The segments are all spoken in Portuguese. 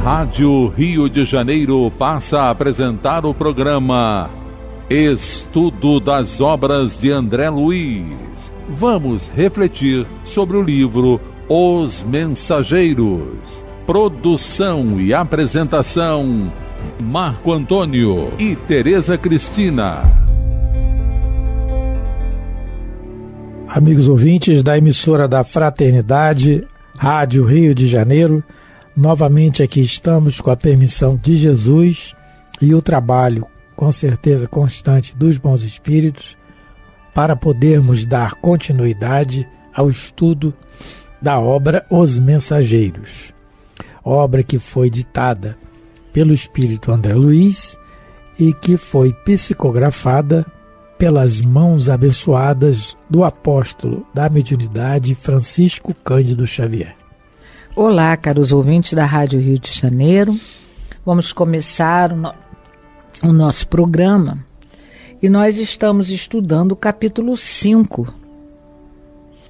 Rádio Rio de Janeiro passa a apresentar o programa Estudo das Obras de André Luiz. Vamos refletir sobre o livro Os Mensageiros. Produção e apresentação, Marco Antônio e Tereza Cristina. Amigos ouvintes da emissora da Fraternidade, Rádio Rio de Janeiro, novamente aqui estamos com a permissão de Jesus e o trabalho, com certeza constante, dos bons espíritos, para podermos dar continuidade ao estudo da obra Os Mensageiros, obra que foi ditada pelo espírito André Luiz e que foi psicografada pelas mãos abençoadas do apóstolo da mediunidade Francisco Cândido Xavier. Olá, caros ouvintes da Rádio Rio de Janeiro. Vamos começar o nosso programa e nós estamos estudando o capítulo 5.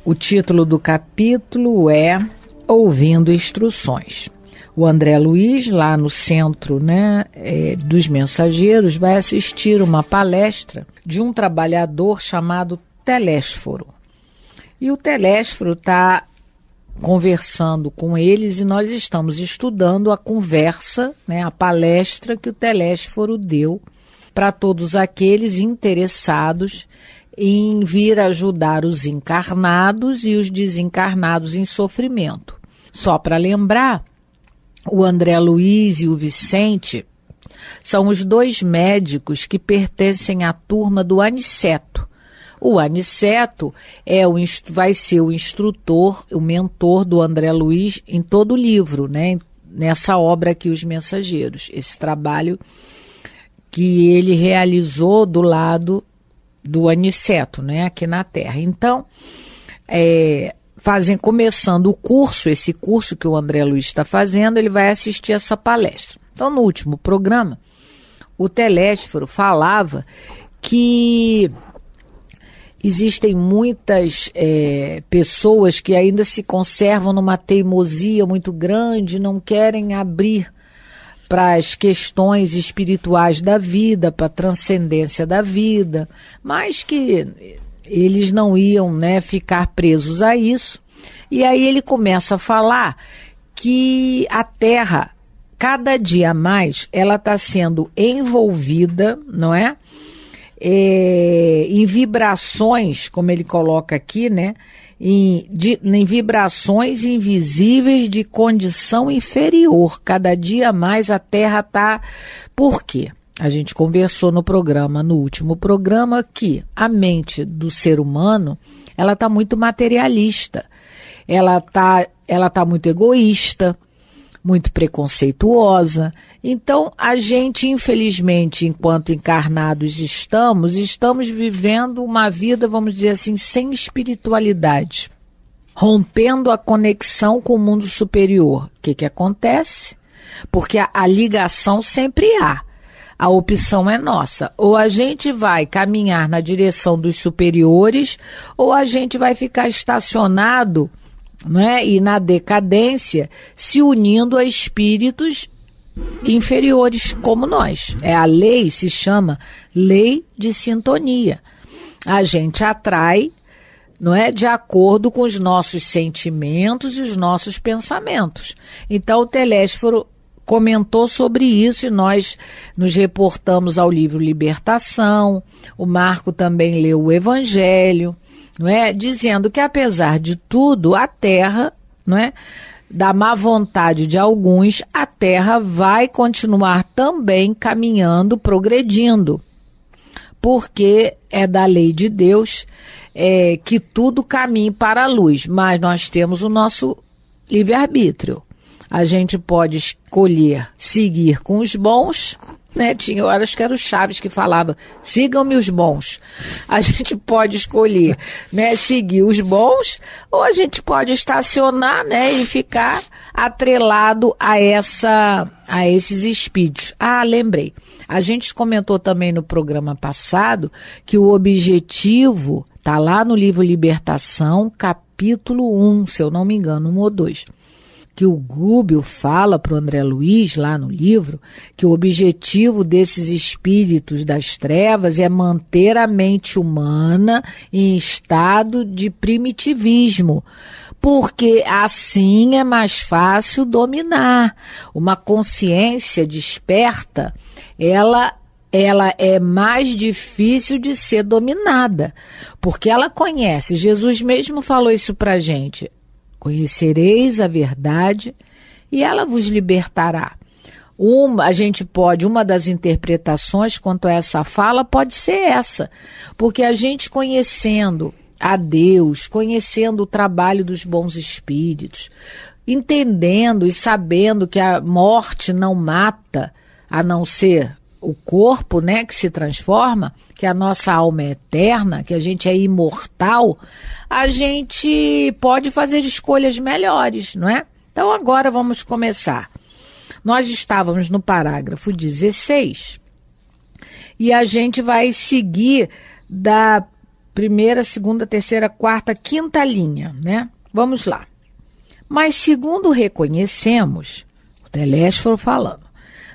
O título do capítulo é Ouvindo Instruções. O André Luiz, lá no centro dos Mensageiros, vai assistir uma palestra de um trabalhador chamado Telésforo. E o Telésforo está conversando com eles e nós estamos estudando a conversa, a palestra que o Telésforo deu para todos aqueles interessados em vir ajudar os encarnados e os desencarnados em sofrimento. Só para lembrar, o André Luiz e o Vicente são os dois médicos que pertencem à turma do Aniceto. O Aniceto vai ser o instrutor, o mentor do André Luiz em todo o livro, nessa obra aqui, Os Mensageiros. Esse trabalho que ele realizou do lado do Aniceto, aqui na Terra. Então, começando o curso, esse curso que o André Luiz está fazendo, ele vai assistir essa palestra. Então, no último programa, o Telésforo falava que existem muitas pessoas que ainda se conservam numa teimosia muito grande, não querem abrir para as questões espirituais da vida, para a transcendência da vida, mas que eles não iam ficar presos a isso. E aí ele começa a falar que a Terra, cada dia mais, ela está sendo envolvida, em vibrações, como ele coloca aqui, em vibrações invisíveis de condição inferior. Cada dia mais a Terra está... Por quê? A gente conversou no último programa, que a mente do ser humano, ela está muito materialista, ela tá muito egoísta, muito preconceituosa. Então, a gente, infelizmente, enquanto encarnados estamos vivendo uma vida, vamos dizer assim, sem espiritualidade, rompendo a conexão com o mundo superior. O que acontece? Porque a ligação sempre há. A opção é nossa. Ou a gente vai caminhar na direção dos superiores, ou a gente vai ficar estacionado, e na decadência, se unindo a espíritos inferiores como nós. A lei se chama lei de sintonia. A gente atrai, de acordo com os nossos sentimentos e os nossos pensamentos. Então, o Telésforo comentou sobre isso e nós nos reportamos ao livro Libertação. O Marco também leu o Evangelho, dizendo que, apesar de tudo, a Terra, da má vontade de alguns, a Terra vai continuar também caminhando, progredindo, porque é da lei de Deus que tudo caminhe para a luz, mas nós temos o nosso livre-arbítrio. A gente pode escolher seguir com os bons, tinha horas que era o Chaves que falava, sigam-me os bons. A gente pode escolher, seguir os bons, ou a gente pode estacionar, e ficar atrelado a esses espíritos. Lembrei. A gente comentou também no programa passado que o objetivo está lá no livro Libertação, capítulo 1, se eu não me engano, 1 ou 2. que o Gubbio fala para o André Luiz, lá no livro, que o objetivo desses espíritos das trevas é manter a mente humana em estado de primitivismo, porque assim é mais fácil dominar. Uma consciência desperta, ela é mais difícil de ser dominada, porque ela conhece. Jesus mesmo falou isso para a gente. Conhecereis a verdade e ela vos libertará. Uma das interpretações quanto a essa fala pode ser essa, porque a gente conhecendo a Deus, conhecendo o trabalho dos bons espíritos, entendendo e sabendo que a morte não mata, a não ser o corpo, né, que se transforma, que a nossa alma é eterna, que a gente é imortal, a gente pode fazer escolhas melhores, não é? Então agora vamos começar. Nós estávamos no parágrafo 16 e a gente vai seguir da primeira, segunda, terceira, quarta, quinta linha, né? Vamos lá. Mas segundo reconhecemos, o Telésforo falando,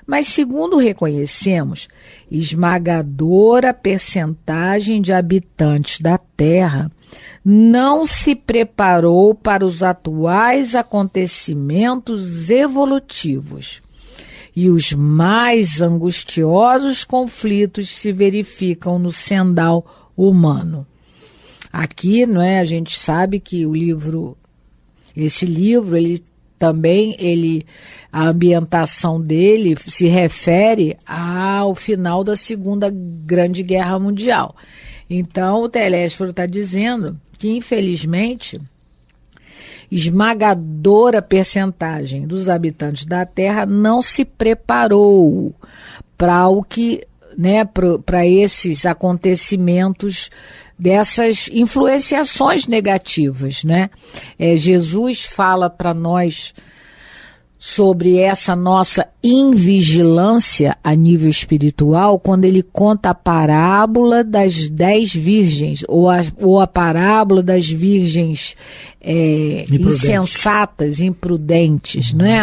mas segundo reconhecemos, esmagadora percentagem de habitantes da Terra não se preparou para os atuais acontecimentos evolutivos. E os mais angustiosos conflitos se verificam no sendal humano. Aqui, não é, a gente sabe que esse livro, a ambientação dele se refere ao final da Segunda Grande Guerra Mundial. Então, o Telésforo está dizendo que, infelizmente, esmagadora percentagem dos habitantes da Terra não se preparou para para esses acontecimentos, dessas influenciações negativas, né? Jesus fala para nós sobre essa nossa invigilância a nível espiritual quando ele conta a parábola das 10 virgens, ou a parábola das virgens insensatas, imprudentes, não é?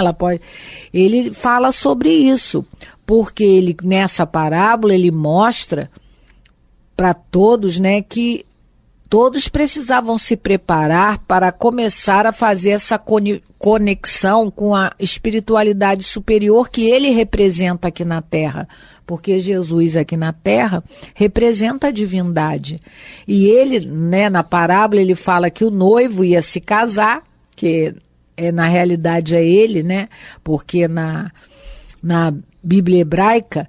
Ele fala sobre isso, porque nessa parábola ele mostra para todos, né, que todos precisavam se preparar para começar a fazer essa conexão com a espiritualidade superior que ele representa aqui na Terra, porque Jesus aqui na Terra representa a divindade. E ele, né, na parábola, ele fala que o noivo ia se casar, que na realidade é ele, né, porque na Bíblia hebraica,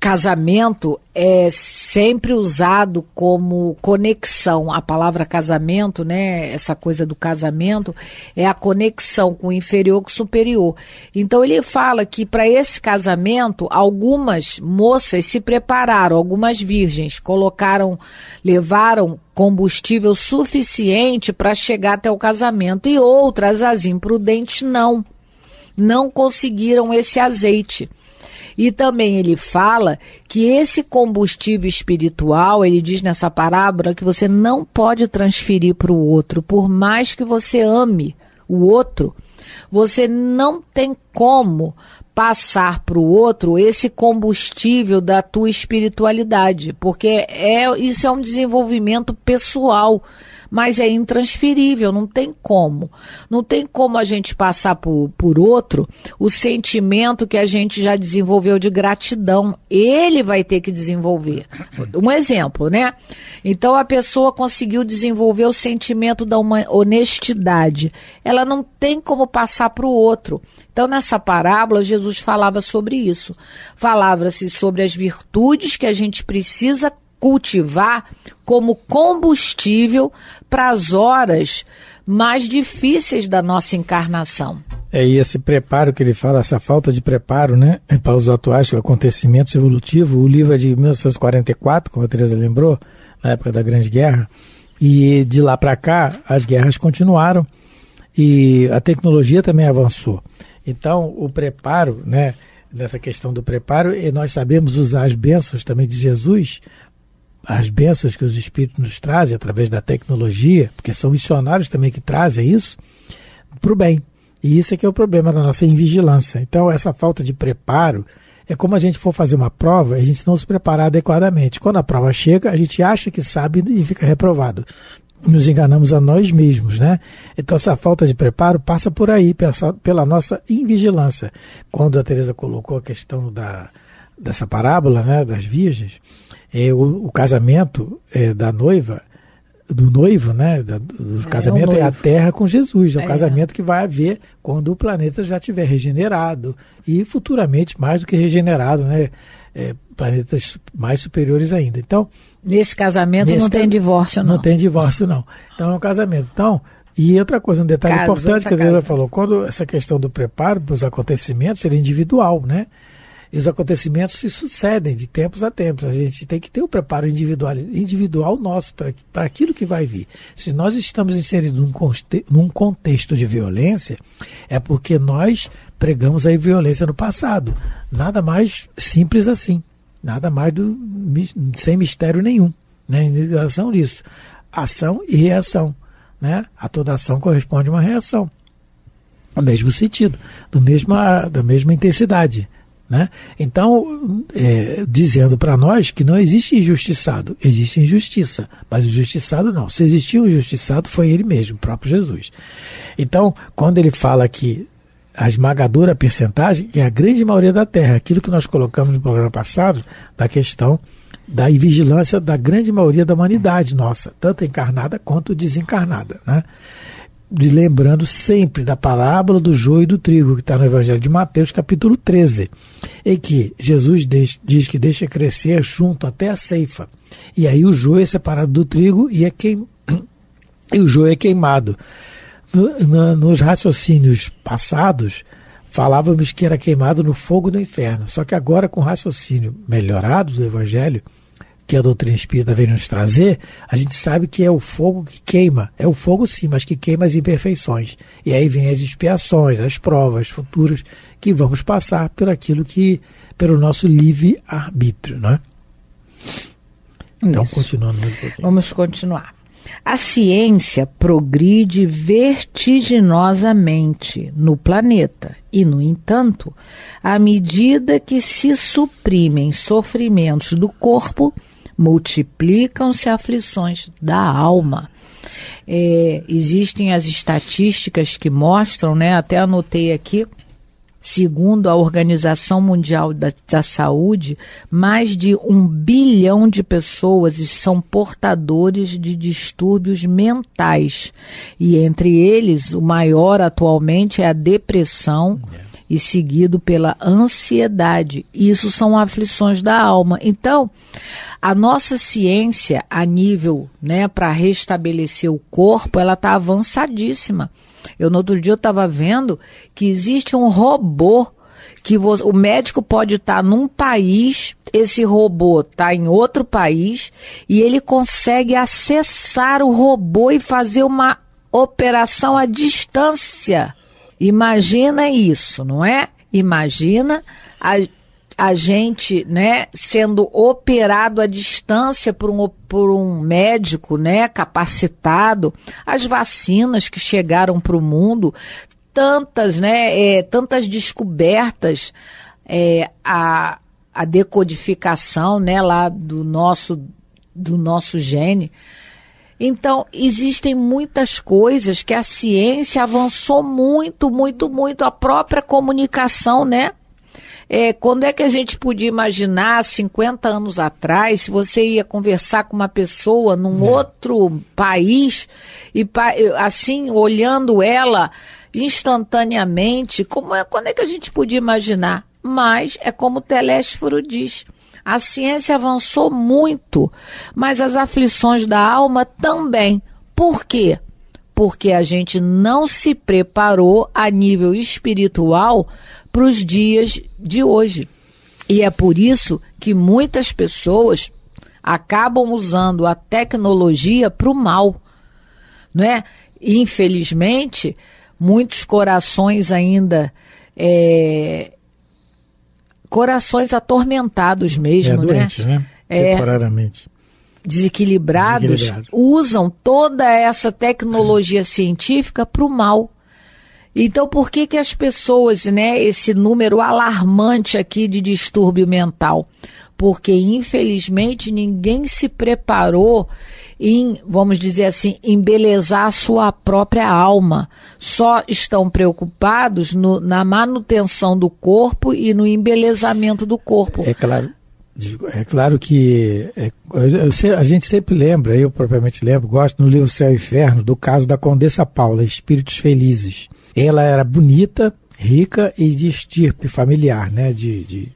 casamento é sempre usado como conexão. A palavra casamento, né, essa coisa do casamento, é a conexão com o inferior com o superior. Então ele fala que para esse casamento, algumas moças se prepararam, algumas virgens, levaram combustível suficiente para chegar até o casamento, e outras, as imprudentes, não conseguiram esse azeite. E também ele fala que esse combustível espiritual, ele diz nessa parábola que você não pode transferir para o outro. Por mais que você ame o outro, você não tem como passar para o outro esse combustível da tua espiritualidade, porque isso é um desenvolvimento pessoal, mas é intransferível, não tem como. Não tem como a gente passar por outro o sentimento que a gente já desenvolveu de gratidão. Ele vai ter que desenvolver. Um exemplo, né? Então a pessoa conseguiu desenvolver o sentimento da honestidade. Ela não tem como passar para o outro. Então nessa parábola Jesus falava sobre isso. Falava-se sobre as virtudes que a gente precisa cultivar como combustível para as horas mais difíceis da nossa encarnação. E esse preparo que ele fala, essa falta de preparo, né, para os atuais acontecimentos evolutivos. O livro é de 1944, como a Teresa lembrou, na época da Grande Guerra, e de lá para cá as guerras continuaram e a tecnologia também avançou. Então o preparo, né, nessa questão do preparo, e nós sabemos usar as bênçãos também de Jesus, as bênçãos que os Espíritos nos trazem através da tecnologia, porque são missionários também que trazem isso, para o bem. E isso é que é o problema da nossa invigilância. Então, essa falta de preparo é como a gente for fazer uma prova e a gente não se preparar adequadamente. Quando a prova chega, a gente acha que sabe e fica reprovado. Nos enganamos a nós mesmos, né? Então, essa falta de preparo passa por aí, pela nossa invigilância. Quando a Teresa colocou a questão dessa parábola, né, das virgens, o casamento da noiva, do noivo, né? Do casamento é a terra com Jesus. É o casamento que vai haver quando o planeta já estiver regenerado e futuramente mais do que regenerado, né? Planetas mais superiores ainda. Então, nesse casamento não tem divórcio, não. Não tem divórcio, não. Então é um casamento. Então, e outra coisa, um detalhe importante que a Teresa falou, quando essa questão do preparo para os acontecimentos, ele é individual, né? E os acontecimentos se sucedem de tempos a tempos. A gente tem que ter o preparo individual nosso para aquilo que vai vir. Se nós estamos inseridos num contexto de violência, é porque nós pregamos a violência no passado. Nada mais simples assim. Nada mais sem mistério nenhum, né, em relação a isso. Ação e reação. Né? A toda ação corresponde a uma reação. No mesmo sentido, da mesma intensidade. Né? Então, dizendo para nós que não existe injustiçado, existe injustiça, mas o injustiçado não. Se existiu um injustiçado, foi ele mesmo, o próprio Jesus. Então, quando ele fala que a esmagadora percentagem é a grande maioria da Terra, aquilo que nós colocamos no programa passado, da questão da invigilância da grande maioria da humanidade nossa, tanto encarnada quanto desencarnada, né? Lembrando sempre da parábola do joio e do trigo, que está no Evangelho de Mateus, capítulo 13, em que Jesus diz que deixa crescer junto até a ceifa. E aí o joio é separado do trigo e o joio é queimado. Nos raciocínios passados, falávamos que era queimado no fogo do inferno. Só que agora, com o raciocínio melhorado do Evangelho, que a doutrina espírita vem nos trazer, a gente sabe que é o fogo que queima. É o fogo sim, mas que queima as imperfeições. E aí vem as expiações, as provas futuras que vamos passar pelo nosso livre-arbítrio, não é? Então, continuando mais um pouquinho. Vamos continuar. A ciência progride vertiginosamente no planeta e, no entanto, à medida que se suprimem sofrimentos do corpo, multiplicam-se aflições da alma. Existem as estatísticas que mostram, né, até anotei aqui, segundo a Organização Mundial da Saúde, mais de 1 bilhão de pessoas são portadores de distúrbios mentais. E entre eles, o maior atualmente é a depressão e seguido pela ansiedade. Isso são aflições da alma. Então, a nossa ciência, a nível, né, para restabelecer o corpo, ela está avançadíssima. No outro dia eu estava vendo que existe um robô que o médico pode estar num país, esse robô está em outro país e ele consegue acessar o robô e fazer uma operação à distância. Imagina isso, não é? Imagina a gente, né, sendo operado à distância por um médico, né, capacitado, as vacinas que chegaram para o mundo, tantas descobertas, a decodificação, né, lá do nosso gene. Então, existem muitas coisas que a ciência avançou muito, muito, muito. A própria comunicação, né? Quando é que a gente podia imaginar, 50 anos atrás, se você ia conversar com uma pessoa num outro país, e assim, olhando ela instantaneamente, quando é que a gente podia imaginar? Mas é como o Telésforo diz, a ciência avançou muito, mas as aflições da alma também. Por quê? Porque a gente não se preparou a nível espiritual para os dias de hoje. E é por isso que muitas pessoas acabam usando a tecnologia para o mal, não é? Infelizmente, muitos corações ainda, corações atormentados mesmo, doentes, né? Temporariamente. Desequilibrados, usam toda essa tecnologia científica para o mal. Então, por que as pessoas, né, esse número alarmante aqui de distúrbio mental? Porque, infelizmente, ninguém se preparou em, vamos dizer assim, embelezar a sua própria alma. Só estão preocupados na manutenção do corpo e no embelezamento do corpo. É claro que a gente sempre lembra, eu propriamente lembro, gosto no livro Céu e Inferno, do caso da Condessa Paula, Espíritos Felizes. Ela era bonita, rica e de estirpe familiar, né? De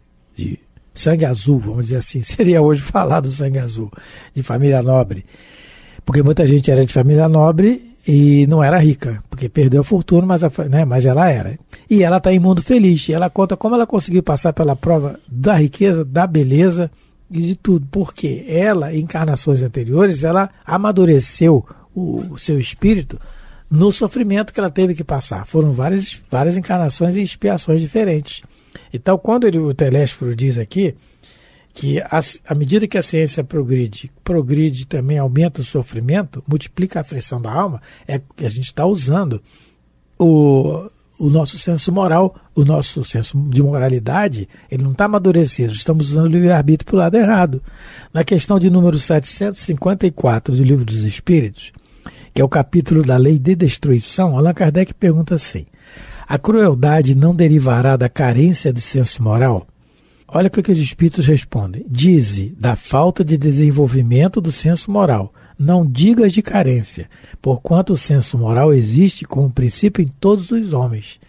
sangue azul, vamos dizer assim. Seria hoje falar do sangue azul, de família nobre. Porque muita gente era de família nobre e não era rica, porque perdeu a fortuna, mas ela era. E ela está em mundo feliz. E ela conta como ela conseguiu passar pela prova da riqueza, da beleza e de tudo. Porque ela, em encarnações anteriores, ela amadureceu o seu espírito no sofrimento que ela teve que passar. Foram várias encarnações e expiações diferentes. Então, quando o Telésforo diz aqui que à medida que a ciência progride também aumenta o sofrimento, multiplica a aflição da alma, é que a gente está usando o nosso senso moral, o nosso senso de moralidade, ele não está amadurecido, estamos usando o livre-arbítrio para o lado errado. Na questão de número 754 do Livro dos Espíritos, que é o capítulo da lei de destruição, Allan Kardec pergunta assim: a crueldade não derivará da carência de senso moral? Olha o que os espíritos respondem. Dize da falta de desenvolvimento do senso moral. Não digas de carência, porquanto o senso moral existe como princípio em todos os homens.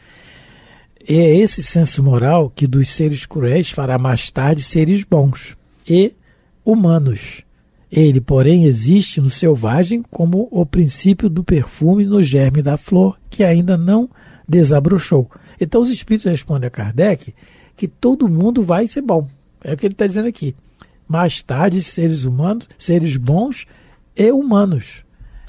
E é esse senso moral que dos seres cruéis fará mais tarde seres bons e humanos. Ele, porém, existe no selvagem como o princípio do perfume no germe da flor, que ainda não desabrochou. Então os espíritos respondem a Kardec que todo mundo vai ser bom. É o que ele está dizendo aqui. Mais tarde, seres humanos, seres bons e humanos.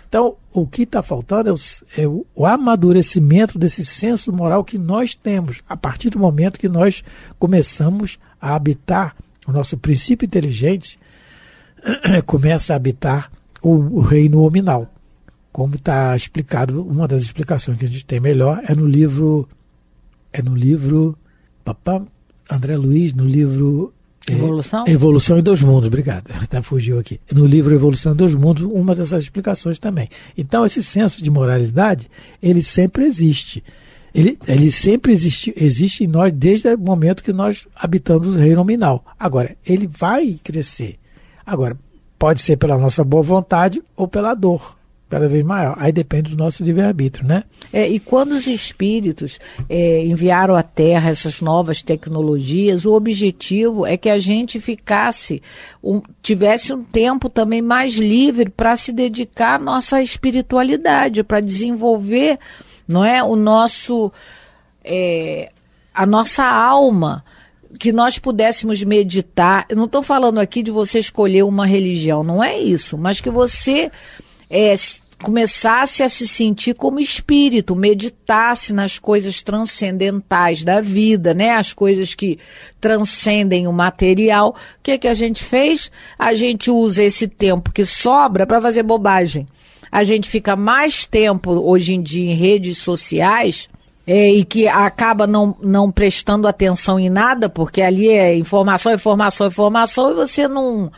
Então, o que está faltando é o amadurecimento desse senso moral que nós temos, a partir do momento que nós começamos a habitar o nosso princípio inteligente, começa a habitar o reino nominal. Como está explicado, uma das explicações que a gente tem melhor é no livro André Luiz, no livro Evolução em Dois Mundos, obrigado, fugiu aqui. No livro Evolução em Dois Mundos, uma dessas explicações também. Então, esse senso de moralidade, ele sempre existe. Ele sempre existe em nós desde o momento que nós habitamos o reino nominal. Agora, ele vai crescer. Agora, pode ser pela nossa boa vontade ou pela dor cada vez maior. Aí depende do nosso livre-arbítrio, né? E quando os espíritos enviaram à Terra essas novas tecnologias, o objetivo é que a gente tivesse um tempo também mais livre para se dedicar à nossa espiritualidade, para desenvolver, não é, a nossa alma, que nós pudéssemos meditar. Eu não estou falando aqui de você escolher uma religião, não é isso, mas que você começasse a se sentir como espírito, meditasse nas coisas transcendentais da vida, né? As coisas que transcendem o material. O que a gente fez? A gente usa esse tempo que sobra para fazer bobagem. A gente fica mais tempo hoje em dia em redes sociais e que acaba não prestando atenção em nada, porque ali é informação, e você não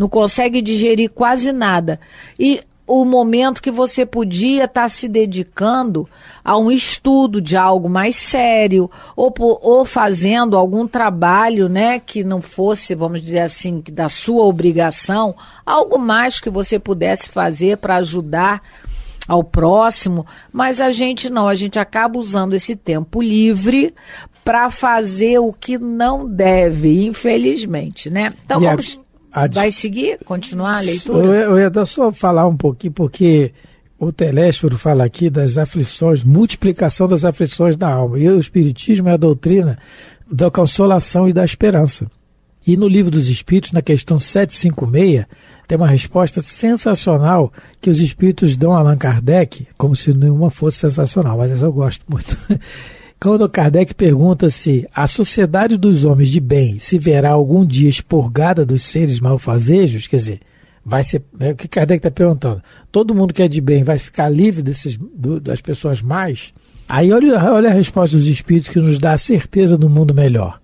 consegue digerir quase nada. E o momento que você podia estar se dedicando a um estudo de algo mais sério, ou fazendo algum trabalho, né, que não fosse, vamos dizer assim, da sua obrigação, algo mais que você pudesse fazer para ajudar ao próximo, mas a gente acaba usando esse tempo livre para fazer o que não deve, infelizmente, né? Então vai seguir, continuar a leitura? Eu ia só falar um pouquinho, porque o Telésforo fala aqui das aflições, multiplicação das aflições da alma, e o Espiritismo é a doutrina da consolação e da esperança. E no Livro dos Espíritos, na questão 756, tem uma resposta sensacional que os espíritos dão a Allan Kardec, como se nenhuma fosse sensacional, mas essa eu gosto muito. Quando Kardec pergunta se a sociedade dos homens de bem se verá algum dia expurgada dos seres malfazejos, quer dizer, vai ser, o que Kardec está perguntando, todo mundo que é de bem vai ficar livre das pessoas más? Aí olha a resposta dos Espíritos que nos dá a certeza do mundo melhor.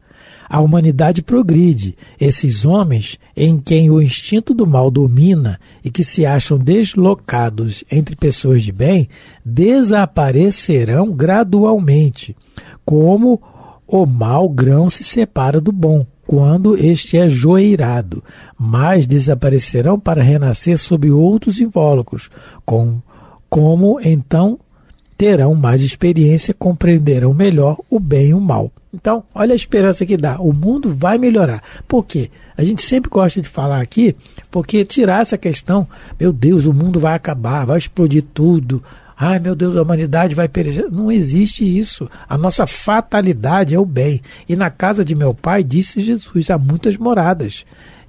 A humanidade progride. Esses homens, em quem o instinto do mal domina e que se acham deslocados entre pessoas de bem, desaparecerão gradualmente, como o mau grão se separa do bom, quando este é joeirado, mas desaparecerão para renascer sob outros invólucros, como então terão mais experiência, compreenderão melhor o bem e o mal. Então, olha a esperança que dá. O mundo vai melhorar. Por quê? A gente sempre gosta de falar aqui, porque tirar essa questão, meu Deus, o mundo vai acabar, vai explodir tudo. Ai, meu Deus, a humanidade vai perecer. Não existe isso. A nossa fatalidade é o bem. E na casa de meu pai, disse Jesus, há muitas moradas.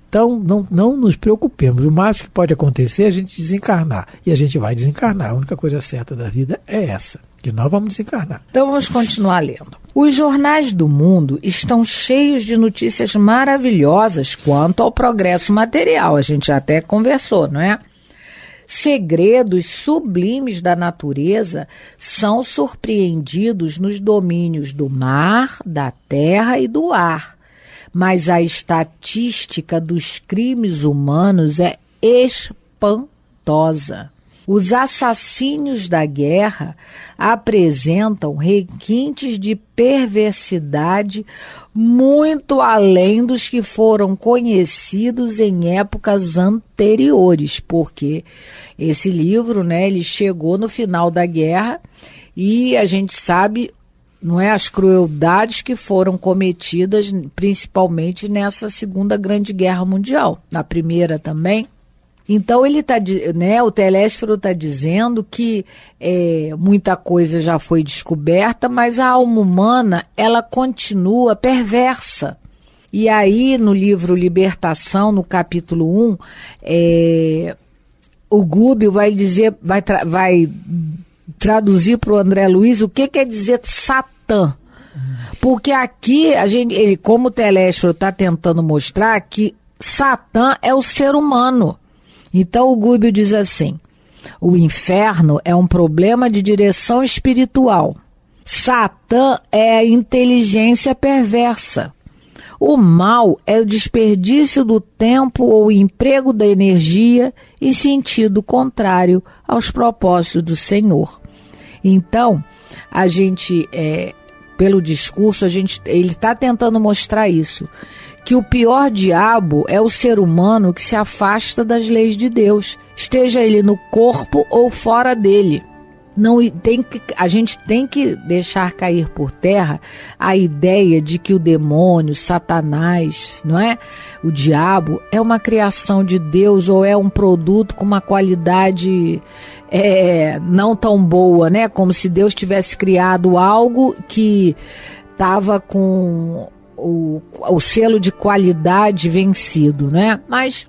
Então, não nos preocupemos. O máximo que pode acontecer é a gente desencarnar. E a gente vai desencarnar. A única coisa certa da vida é essa, que nós vamos desencarnar. Então, vamos continuar lendo. Os jornais do mundo estão cheios de notícias maravilhosas quanto ao progresso material. A gente até conversou, não é? Segredos sublimes da natureza são surpreendidos nos domínios do mar, da terra e do ar. Mas a estatística dos crimes humanos é espantosa. Os assassínios da guerra apresentam requintes de perversidade muito além dos que foram conhecidos em épocas anteriores, porque esse livro, né, ele chegou no final da guerra e a gente sabe, não é, as crueldades que foram cometidas principalmente nessa Segunda Grande Guerra Mundial, na primeira também. Então ele o Telésforo está dizendo que muita coisa já foi descoberta, mas a alma humana ela continua perversa. E aí no livro Libertação, no capítulo 1, o Gúbio vai traduzir para o André Luiz o que quer dizer Satã. Porque aqui, como o Telésforo está tentando mostrar, que Satã é o ser humano. Então o Gúbio diz assim: o inferno é um problema de direção espiritual. Satã é a inteligência perversa. O mal é o desperdício do tempo ou emprego da energia em sentido contrário aos propósitos do Senhor. Então, a gente, pelo discurso, ele está tentando mostrar isso, que o pior diabo é o ser humano que se afasta das leis de Deus, esteja ele no corpo ou fora dele. A gente tem que deixar cair por terra a ideia de que o demônio, Satanás, não é? O diabo é uma criação de Deus ou é um produto com uma qualidade não tão boa, né? Como se Deus tivesse criado algo que estava com o selo de qualidade vencido, né? Mas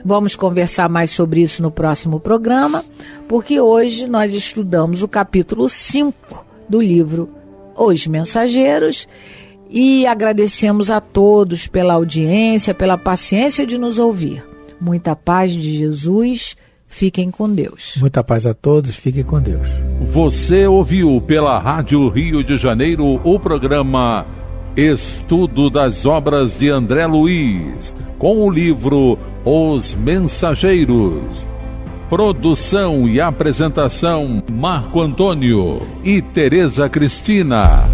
vamos conversar mais sobre isso no próximo programa, porque hoje nós estudamos o capítulo 5 do livro Os Mensageiros e agradecemos a todos pela audiência, pela paciência de nos ouvir. Muita paz de Jesus, fiquem com Deus. Muita paz a todos, fiquem com Deus. Você ouviu pela Rádio Rio de Janeiro o programa Estudo das Obras de André Luiz, com o livro Os Mensageiros. Produção e apresentação Marco Antônio e Tereza Cristina.